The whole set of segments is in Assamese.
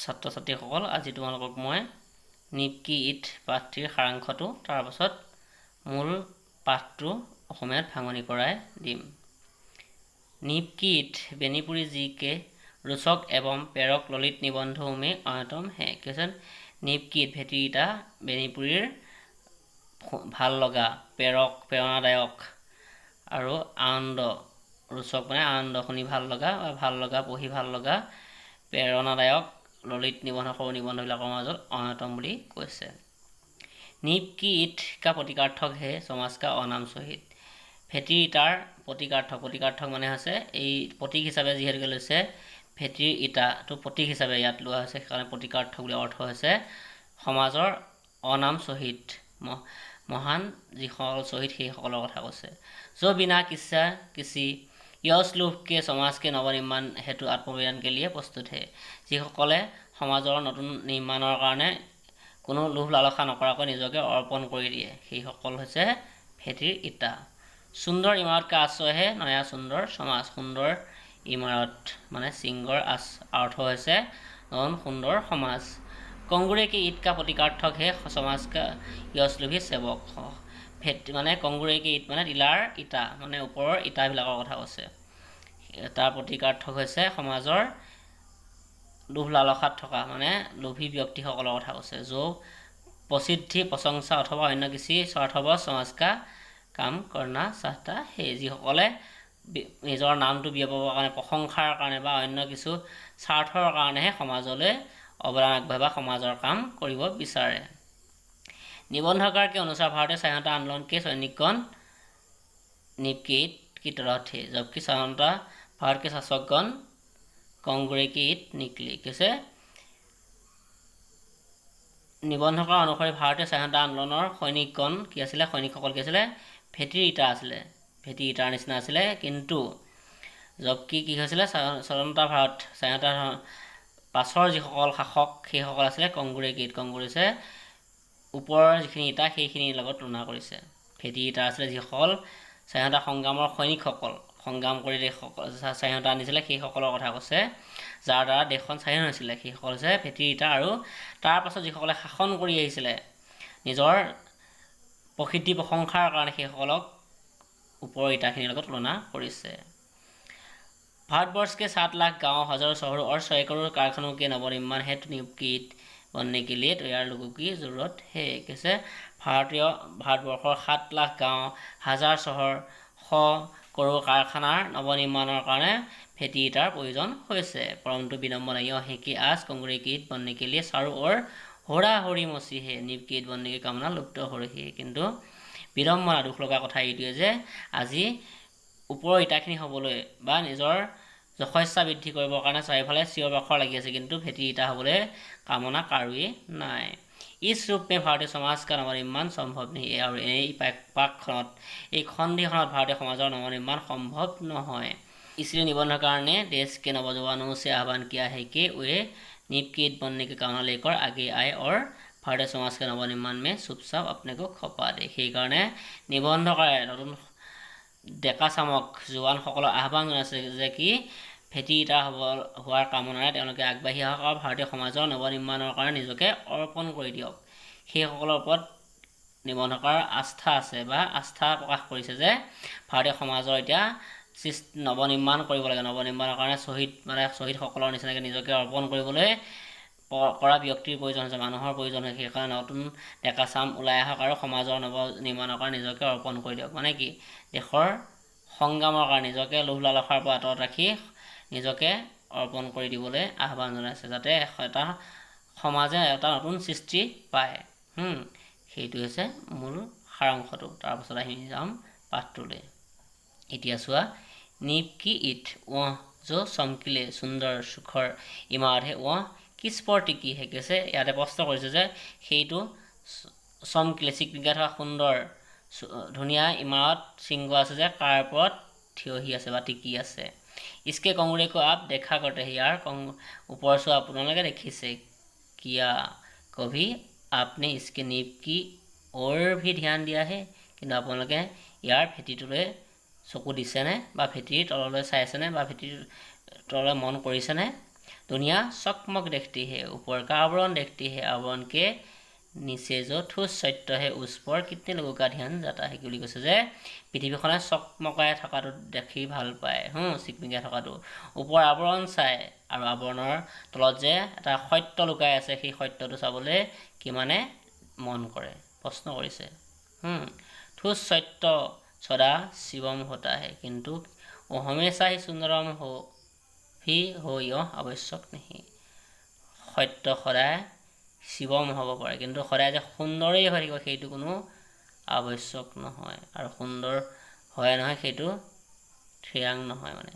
ছাত্ৰ ছাত্ৰীসকল, আজি তোমালোকক মই নিপকি ইট পাঠটিৰ সাৰাংশটো তাৰ পাছত মূল পাঠটো অসমীয়াত ভাঙনি কৰাই দিম। নিপকি ইট बेनीपुरी जी के रोचक एवं प्रेरक ललित निबंधों में अन्यतम है। क्वेश्चन निपकी इट भेटीटा बेनीपुरीर ভাল লগা প্ৰেৰক প্ৰেৰণাদায়ক আৰু আনন্দ रोचक মানে আনন্দ শুনি ভাল লগা বা ভাল লগা পঢ়ি ভাল লগা প্ৰেৰণাদায়ক ललित निबंध सৰু निबंधবিলাকৰ মাজত अन्यतम বুলি কৈছে। निपकी इट का प्रतिकार्थक है समाज का अनाम शहीद। भेटीर इटार प्रतिकार्थक মানে হৈছে এই প্ৰতীক হিচাপে যিহেতুকে লৈছে भेटीर ইটা তো প্ৰতীক হিচাপে ইয়াত লোৱা হৈছে, সেইকাৰণে প্ৰতিকাৰ্থক বুলি অৰ্থ হৈছে সমাজৰ অনাম শহীদ মহান যিসকল শহীদ সেইসকলৰ কথা কৈছে। जो बिना किस्सा किसी यश लोभ के समाज के नवनिर्माण हेतु आत्मबलिदान के लिए प्रस्तुत है। যিসকলে সমাজৰ নতুন নিৰ্মাণৰ কাৰণে কোনো লোভ লালসা নকৰাকৈ নিজকে অৰ্পণ কৰি দিয়ে সেইসকল হৈছে भेटीर ইটা। सुंदर इमारत का आश्रय है नया सुंदर समाज। सुंदर इमारत माने सिंगर अर्थ হৈছে নতুন সুন্দৰ সমাজ। कंगुरे की ईट का प्रतिकार्थक है समाज का यशलोभी सेवक। माने कंगुरे की ईट माने টিলাৰ ইটা মানে ওপৰৰ ইটাবিলাকৰ কথা কৈছে। তাৰ প্ৰতিকাৰ্থক হৈছে সমাজৰ লোভ লালসাত থকা মানে লোভী ব্যক্তিসকলৰ কথা কৈছে। जो प्रसिद्धि प्रशंसा अथवा अन्य किसी स्वार्थवश समाज का काम करना चाहता है। যিসকলে নিজৰ নামটো বিয়পাবৰ কাৰণে প্ৰশংসাৰ কাৰণে বা অন্য কিছু স্বাৰ্থৰ কাৰণেহে সমাজলৈ অৱদান আগবঢ়াই সমাজৰ কাম কৰিব বিচাৰে। निबंधकार के अनुसार भारतीय स्वाधीनता आंदोलन के सैनिकगण निपकी इट की तरह थे, जबकि स्वाधीनता भारत के शासकगण कंगुरे की इट निकली। कैसे निबंधकार अनुसार भारतीय स्वाधीनता आंदोलনৰ সৈনিকগণ কি আছিলে সৈনিকসকল কি আছিলে भेटीर ইটা আছিলে भेटीर ইটাৰ নিচিনা আছিলে কিন্তু জবকি কি হৈছিলে স্বাধীনতা ভাৰত স্বাধীনতা পাছৰ যিসকল শাসক সেইসকল আছিলে कंगुरे की इट कंगुरेছে ওপৰৰ যিখিনি ইটা সেইখিনিৰ লগত তুলনা কৰিছে। भेटीर ইটা আছিলে যিসকল স্বাধীনতা সংগ্ৰামৰ সৈনিকসকল সংগ্ৰাম কৰি স্বাধীনতা আনিছিলে সেইসকলৰ কথা কৈছে, যাৰ দ্বাৰা দেশখন স্বাধীন হৈছিলে সেইসকল হৈছে भेटीर ইটা। আৰু তাৰ পাছত যিসকলে শাসন কৰি আহিছিলে নিজৰ প্ৰকৃতি প্ৰশংসাৰ কাৰণে সেইসকলক ওপৰৰ ইটাখিনিৰ লগত তুলনা কৰিছে। भारतवर्ष के 7 लाख गांव, हजारों शहरों और 100 करोड़ कारखानों के नवनिर्माण हेतु निपकी इट बनने के लिए तैयार लोगों की जरूरत है। कैसे भारतवर्षर 7 लाख गांव, 1000 शहर, 100 करोड़ कारखानार नवनिर्माणৰ কাৰণে भेटीर इटार प्रयोजन হৈছে। परंतु विडंबना यह है कि आज कंगुरे की इट बनने के लिए चारों ओर होरा होरी मची है, निपकी इट बनने की कामना लुप्त हो रही है। কিন্তু विडंबना দুখ লগা কথা এইটোৱে যে আজি ওপৰৰ ইটাখিনি হ'বলৈ বা নিজৰ যশস্যা বৃদ্ধি কৰিবৰ কাৰণে চাৰিওফালে চিঞৰ বাখৰ লাগি আছে, কিন্তু भेटीर ইটা হ'বলৈ কামনা কাৰোৱে নাই। इस रूप में भारतीय समाज का नवनिर्माण संभव नहीं है। और এই পাকখনত এই খণ্ডিখনত भारतीय समाजৰ नवनिर्माण संभव নহয়। इसलिए निबंधकार ने देश के नौजवानों से आह्वान किया है कि वे निपकी इट बनने की कामना लेकर आगे आए और भारतीय समाज के नवनिर्माण में चुपचाप अपने को खपा दे। সেইকাৰণে নিবন্ধকাৰে নতুন ডেকা চামক জোৱানসকলৰ আহ্বান জনাইছে যে কি भेटीर ইটা হোৱাৰ কামনাৰে তেওঁলোকে আগবাঢ়ি আহক আৰু ভাৰতীয় সমাজৰ নৱনিৰ্মাণৰ কাৰণে নিজকে অৰ্পণ কৰি দিয়ক। সেইসকলৰ ওপৰত নিবন্ধকাৰ আস্থা আছে বা আস্থা প্ৰকাশ কৰিছে যে ভাৰতীয় সমাজৰ এতিয়া নৱনিৰ্মাণ কৰিব লাগে। নৱনিৰ্মাণৰ কাৰণে শ্বহীদসকলৰ নিচিনাকৈ নিজকে অৰ্পণ কৰিবলৈ কৰা ব্যক্তিৰ প্ৰয়োজন হৈছে, মানুহৰ প্ৰয়োজন হৈছে। সেইকাৰণে নতুন ডেকা চাম ওলাই আহক আৰু সমাজৰ নৱনিৰ্মাণৰ কাৰণে নিজকে অৰ্পণ কৰি দিয়ক। মানে কি দেশৰ সংগ্ৰামৰ কাৰণে নিজকে লোভ লালসাৰ পৰা আঁতৰত ৰাখি নিজকে অৰ্পণ কৰি দিবলৈ আহ্বান জনাইছে, যাতে এটা সমাজে এটা নতুন সৃষ্টি পায়। সেইটো হৈছে মূল সাৰাংশটো। তাৰপাছত আমি যাম পাঠটোলৈ। এতিয়া চোৱা निपकी इट वह जो चमकिले सुंदर सुखर इमारत है वह किस पर टिकी है। कैसे ইয়াতে প্ৰশ্ন কৰিছে যে সেইটো চমকিলে চিকমিকা থকা সুন্দৰ ধুনীয়া ইমাৰত শৃংগ আছে যে কাৰ ওপৰত থিয় হৈ আছে বা টিকি আছে। इसके कंगुरे को आप देखा करते हैं यार ऊपर से আপোনালোকে দেখিছে किया कभी आपने इसके नींव की और भी ध्यान दिया है। কিন্তু আপোনালোকে ইয়াৰ ভেটিটোলৈ চকু দিছেনে বা ভেটিৰ তললৈ চাইছেনে বা ভেটিৰ তললৈ মন কৰিছেনে। दुनिया चकमक देखती है, ऊपर का आवरण देखती है, आवरण के নিচে जो ठोस सत्य है उस पर कितने लोगों का ध्यान जाता है কি বুলি কৈছে যে পৃথিৱীখনে চকমকাই থকাটো দেখি ভাল পায় চিকমিকাই থকাটো ওপৰ আৱৰণ চাই আৰু আৱৰণৰ তলত যে এটা সত্য লুকাই আছে সেই সত্যটো চাবলৈ কিমানে মন কৰে প্ৰশ্ন কৰিছে ठोस सत्य सदा शिवम होता है किंतु वो हमेशा ही सुंदरम हो यह आवश्यक नहीं सत्य सदाय शिवम হ'ব পাৰে কিন্তু সদায় যে সুন্দৰেই হৈ থাকিব সেইটো কোনো আৱশ্যক নহয় আৰু সুন্দৰ হয় নহয় সেইটো থিৰাং নহয় মানে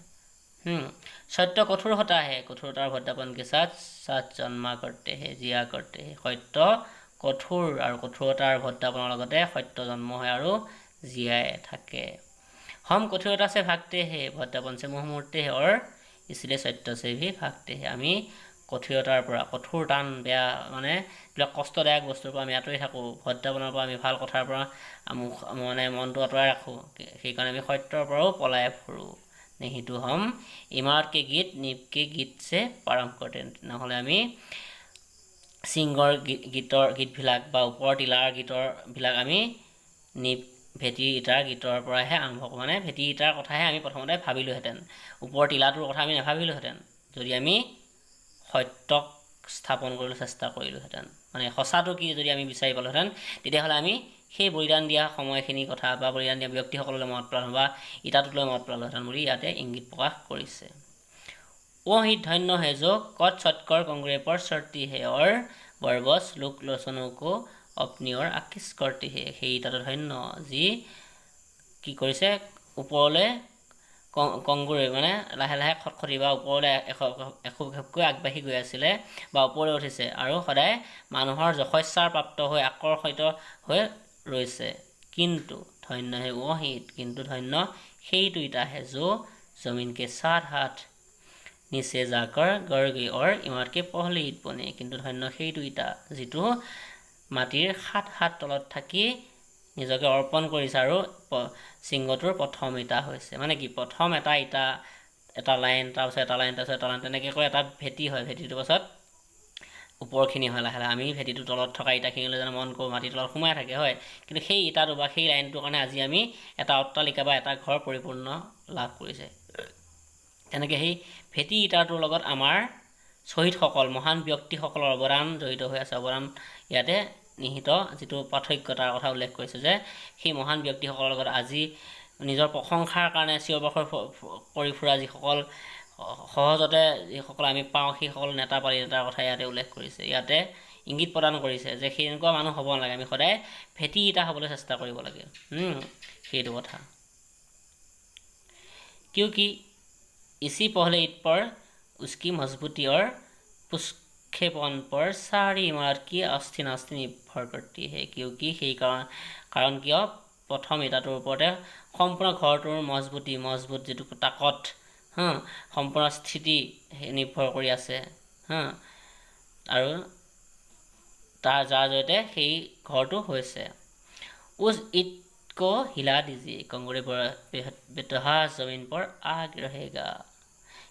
सत्य कठोर होता है कठोरतार भद्दापन के साथ साथ जन्मा करते हैं जिया करते हैं सत्य कठोर और कठोरतार भद्दापনৰ লগতে सत्य जन्म হয় আৰু জিয়াই থাকে हम कठोरता से भागते हैं भद्दापन से मुँह मोड़ते हैं और इसलिए सत्य से भी भागते हैं আমি कठोरतार পৰা कठोर টান বেয়া মানে এইবিলাক কষ্টদায়ক বস্তুৰ পৰা আমি আঁতৰি থাকোঁ ভদ্দাপনৰ পৰা আমি ভাল কথাৰ পৰা মানে মনটো আঁতৰাই ৰাখোঁ সেইকাৰণে আমি সত্যৰ পৰাও পলাই ফুৰোঁ नहीं तो हम इमारत के गीत नीप के गीत से प्रारंभ करते নহ'লে আমি সিংগৰ গীতবিলাক বা ওপৰ টিলাৰ গীতবিলাক আমি নীপ ভেটি ইটাৰ গীতৰ পৰাহে আৰম্ভ কৰোঁ মানে ভেটি ইটাৰ কথাহে আমি প্ৰথমতে ভাবিলোহেঁতেন ওপৰ টিলাটোৰ কথা আমি নাভাবিলোহেঁতেন যদি আমি সত্যক স্থাপন কৰিবলৈ চেষ্টা কৰিলোহেঁতেন মানে সঁচাটো কি যদি আমি বিচাৰি পালোহেঁতেন তেতিয়াহ'লে আমি সেই বলিদান দিয়া সময়খিনি কথা বা বলিদান দিয়া ব্যক্তিসকললৈ মনত পেলালোঁ বা ইটাটোলৈ মনত পেলালোহেঁতেন বুলি ইয়াতে ইংগিত প্ৰকাশ কৰিছে वो ही धन्य है जो कद सत्कर कंगुरे पर चढ़ती है और बरबस लोक लोचनों को अपनी ओर आकृष्ट करती है সেই ইটাটো ধন্য যি কি কৰিছে ওপৰলৈ কংগুৰে মানে লাহে লাহে খটখটি বা ওপৰলৈ এখোপকৈ আগবাঢ়ি গৈ আছিলে বা ওপৰলৈ উঠিছে আৰু সদায় মানুহৰ যশস্যাৰ প্ৰাপ্ত হৈ আকৰ্ষিত হৈ ৰৈছে কিন্তু ধন্য হে ওহিত কিন্তু ধন্য সেইটো ইটা হে जो जमीन के 7 हाथ नीचे जाकर गड़ गई और इमारत के पहले ईट बने কিন্তু ধন্য সেইটো ইটা যিটো মাটিৰ 7 হাত তলত থাকি নিজকে অৰ্পণ কৰিছে আৰু সিংহটোৰ প্ৰথম ইটা হৈছে মানে কি প্ৰথম এটা ইটা এটা লাইন তাৰপিছত এটা লাইন তাৰপিছত এটা লাইন তেনেকৈ কৈ এটা ভেটি হয় ভেটিটোৰ পাছত ওপৰখিনি হয় লাহে লাহে আমি ভেটিটো তলত থকা ইটাখিনিলৈ যেন মন কৰোঁ মাটিৰ তলত সোমাই থাকে হয় কিন্তু সেই ইটাটো বা সেই লাইনটোৰ কাৰণে আজি আমি এটা অট্টালিকা বা এটা ঘৰ পৰিপূৰ্ণ লাভ কৰিছে তেনেকৈ সেই ভেটি ইটাটোৰ লগত আমাৰ শ্বহীদসকল মহান ব্যক্তিসকলৰ অৱদান জড়িত হৈ আছে অৱদান ইয়াতে নিহিত যিটো পাৰ্থক্যতাৰ কথা উল্লেখ কৰিছে যে সেই মহান ব্যক্তিসকলৰ লগত আজি নিজৰ প্ৰশংসাৰ কাৰণে চিৰবাখৰ কৰি ফুৰা যিসকল সহজতে যিসকল আমি পাওঁ সেইসকল নেতা পালি নেতাৰ কথা ইয়াতে উল্লেখ কৰিছে ইয়াতে ইংগিত প্ৰদান কৰিছে যে সেই এনেকুৱা মানুহ হ'ব নালাগে আমি সদায় ভেটি ইটা হ'বলৈ চেষ্টা কৰিব লাগে সেইটো কথা क्योंकि इसी पहले ईट पर उसकी मजबूती और पुष्पेपन पर सारी इमारत की अस्थि नास्ति निर्भर करती है क्योंकि সেই কাৰণ কিয় প্ৰথম ইটাটোৰ ওপৰতে সম্পূৰ্ণ ঘৰটোৰ মজবুত যিটো তাকত সম্পূৰ্ণ স্থিতি নিৰ্ভৰ কৰি আছে আৰু তাৰ যাৰ জৰিয়তে সেই ঘৰটো হৈছে उस ईट को हिला दीजिए कंगुरे बेतहा जमीन पर आग रहेगा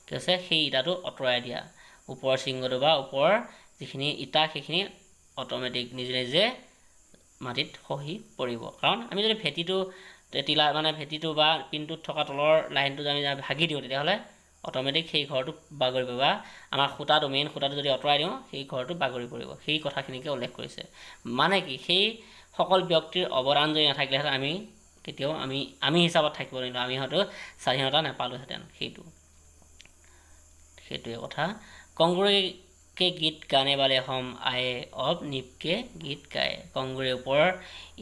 कैसे সেই ইটাটো অতৰাই দিয়া ওপৰ সিংহটো বা ওপৰ যিখিনি ইটা সেইখিনি অটোমেটিক নিজে নিজে মাটিত খহি পৰিব কাৰণ আমি যদি ভেটিটো টিলা মানে ভেটিটো বা পিনটোত থকা তলৰ লাইনটো আমি ভাগি দিওঁ তেতিয়াহ'লে অটোমেটিক সেই ঘৰটো বাগৰিব বা আমাৰ খুঁটাটো মেইন খুঁটাটো যদি অতৰাই দিওঁ সেই ঘৰটো বাগৰি পৰিব সেই কথাখিনিকে উল্লেখ কৰিছে মানে কি সেই সকল ব্যক্তিৰ অৱদান যদি নাথাকিলেহেঁতেন আমি কেতিয়াও আমি হিচাপত থাকিব নোৱাৰিলোঁ আমি হয়তো স্বাধীনতা নাপালোহেঁতেন সেইটোৱে কথা কংগুৰে के गीत गाने वाले हम आए अब नीप के गीत गाए কংগুৰে ওপৰৰ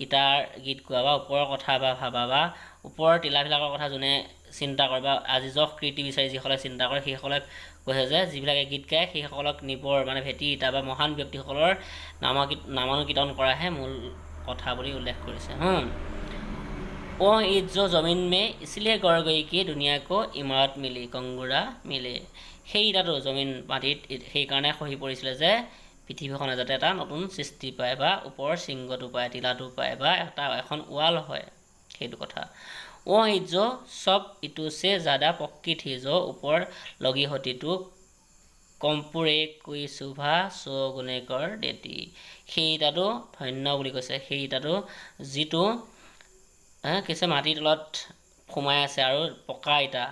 ইটাৰ গীত গোৱা বা ওপৰৰ কথা বা ভাবা বা ওপৰৰ টিলাবিলাকৰ কথা যোনে চিন্তা কৰে বা আজি যশ কীৰ্তি বিচাৰি যিসকলে চিন্তা কৰে সেইসকলক কৈছে যে যিবিলাকে গীত গায় সেইসকলক নিবৰ মানে ভেটি ইটা বা মহান ব্যক্তিসকলৰ নামানুকীৰ্তন কৰাহে মূল কথা বুলি উল্লেখ কৰিছে ओ ईद जो जमीन में इसलिए गड़ गई कि दुनिया को इमारत मिली कंगुरा मिले সেই ইটাটো জমিন মাটিত সেইকাৰণে খহি পৰিছিলে যে পৃথিৱীখনে যাতে এটা নতুন সৃষ্টি পায় বা ওপৰৰ সিংহটো পায় টিলাটো পায় বা এখন ৱাল হয় সেইটো কথা ओ ईद जो सब इटू से ज़्यादा पक्की थी जो ऊपर लगी होती तो কম্পুৰে কুই শোভা চগুণে কৰ দেতি। সেই ইটাটো ধন্য বুলি কৈছে। সেই ইটাটো যিটো কিছু মাটিৰ তলত সোমাই আছে আৰু পকা ইটা,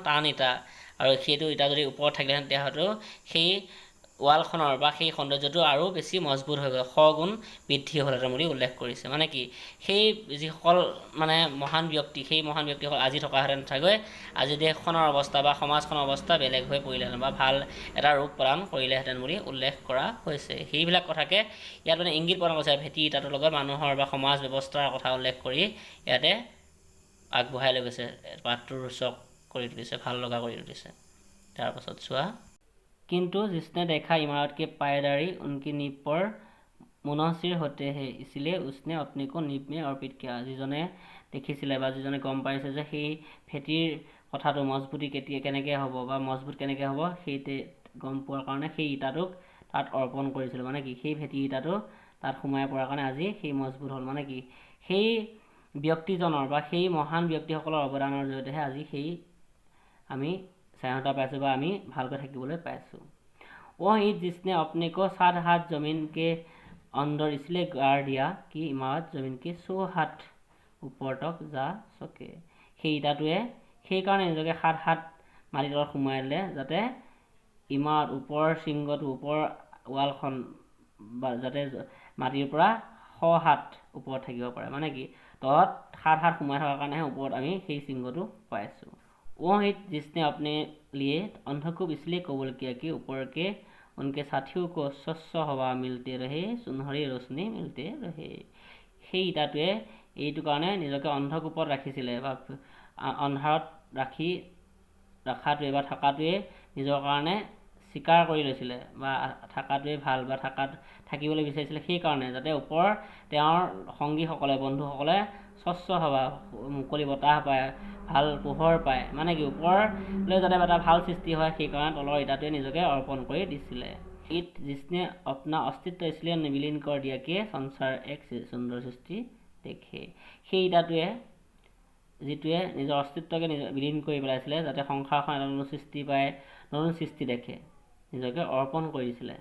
টান ইটা, আৰু সেইটো ইটা যদি ওপৰত থাকিলেহেঁতেন তেতিয়া হয়তো সেই ৱালখনৰ বা সেই সৌন্দৰ্যটো আৰু বেছি মজবুত হৈ গ'ল, শগুণ বৃদ্ধি হ'লহেঁতেন বুলি উল্লেখ কৰিছে। মানে কি, সেই যিসকল মানে মহান ব্যক্তি, সেই মহান ব্যক্তিসকল আজি থকাহেঁতেন চাগৈ আজি দেশখনৰ অৱস্থা বা সমাজখনৰ অৱস্থা বেলেগ হৈ পৰিলেহেঁতেন বা ভাল এটা ৰূপ প্ৰদান কৰিলেহেঁতেন বুলি উল্লেখ কৰা হৈছে। সেইবিলাক কথাকে ইয়াত মানে ইংগিত প্ৰদান কৰিছে। ভেটি ইটাটোৰ লগত মানুহৰ বা সমাজ ব্যৱস্থাৰ কথা উল্লেখ কৰি ইয়াতে আগবঢ়াই লৈ গৈছে, পাঠটো ৰোচক কৰি তুলিছে, ভাল লগা কৰি তুলিছে। তাৰপাছত চোৱা, কিন্তু जिसने देखा इमारत के पायदारी उनकी नींव पर मुनहसिर होते हैं इसलिए उसने अपने को नींव में अर्पित किया। যিজনে দেখিছিলে বা যিজনে গম পাইছে যে সেই ভেটিৰ কথাটো মজবুতি কেনেকৈ হ'ব বা মজবুত কেনেকৈ হ'ব, সেই গম পোৱাৰ কাৰণে সেই ইটাটোক তাত অৰ্পণ কৰিছিল। মানে কি, সেই ভেটি ইটাটো তাত সোমাই পৰাৰ কাৰণে আজি সেই মজবুত হ'ল। মানে কি, সেই ব্যক্তিজনৰ বা সেই মহান ব্যক্তিসকলৰ অৱদানৰ জৰিয়তেহে আজি সেই আমি স্বাধীনতা পাইছোঁ বা আমি ভালকৈ থাকিবলৈ পাইছোঁ। वो ईद जिसने अपने को 7 हाथ जमीन के अंदर इसलिए गाड़ दिया कि इमारत जमीन के 100 हाथ ऊपर तक जा सके। সেই ইটাটোৱে সেইকাৰণে নিজকে 7 হাত মাটিৰ তলত সোমাই দিলে, যাতে ইমাৰত ওপৰৰ শৃংগটো, ওপৰৰ ৱালখন বা যাতে মাটিৰ পৰা 100 হাত ওপৰত থাকিব পাৰে। মানে কি, তলত 7 হাত সোমাই থকাৰ কাৰণেহে ওপৰত আমি সেই শৃংগটো পাইছোঁ। वो ईद जिसने अपने लिए अंधकूप इसलिए कबूल किया कि ऊपर के उनके साथियों को स्वच्छ हवा मिलते रहे, सुनहरी रोशनी मिलते रहे। সেই ইটাটোৱে এইটো কাৰণে নিজকে অন্ধকূপত ৰাখিছিলে বা অন্ধাৰত ৰখাটোৱে বা থকাটোৱে নিজৰ কাৰণে স্বীকাৰ কৰি লৈছিলে বা থকাটোৱে ভাল বা থাকিবলৈ বিচাৰিছিলে। সেইকাৰণে যাতে ওপৰৰ তেওঁৰ সংগীসকলে, বন্ধুসকলে স্বচ্ছ হাৱা, মুকলি বতাহ পায়, ভাল পোহৰ পায়। মানে কি, ওপৰলৈ যাতে এটা ভাল সৃষ্টি হয়, সেইকাৰণে তলৰ ইটাটোৱে নিজকে অৰ্পণ কৰি দিছিলে। ईद जिसने अपना अस्तित्व इसलिए विलीन कर दिया कि संसार एक सुंदर सृष्टि देखे। সেই ইটাটোৱে যিটোৱে নিজৰ অস্তিত্বকে বিলীন কৰি পেলাইছিলে, যাতে সংসাৰখন এটা নতুন সৃষ্টি পায়, নতুন সৃষ্টি দেখে, নিজকে অৰ্পণ কৰি দিছিলে।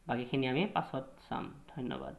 বাকীখিনি আমি পাছত চাম। ধন্যবাদ।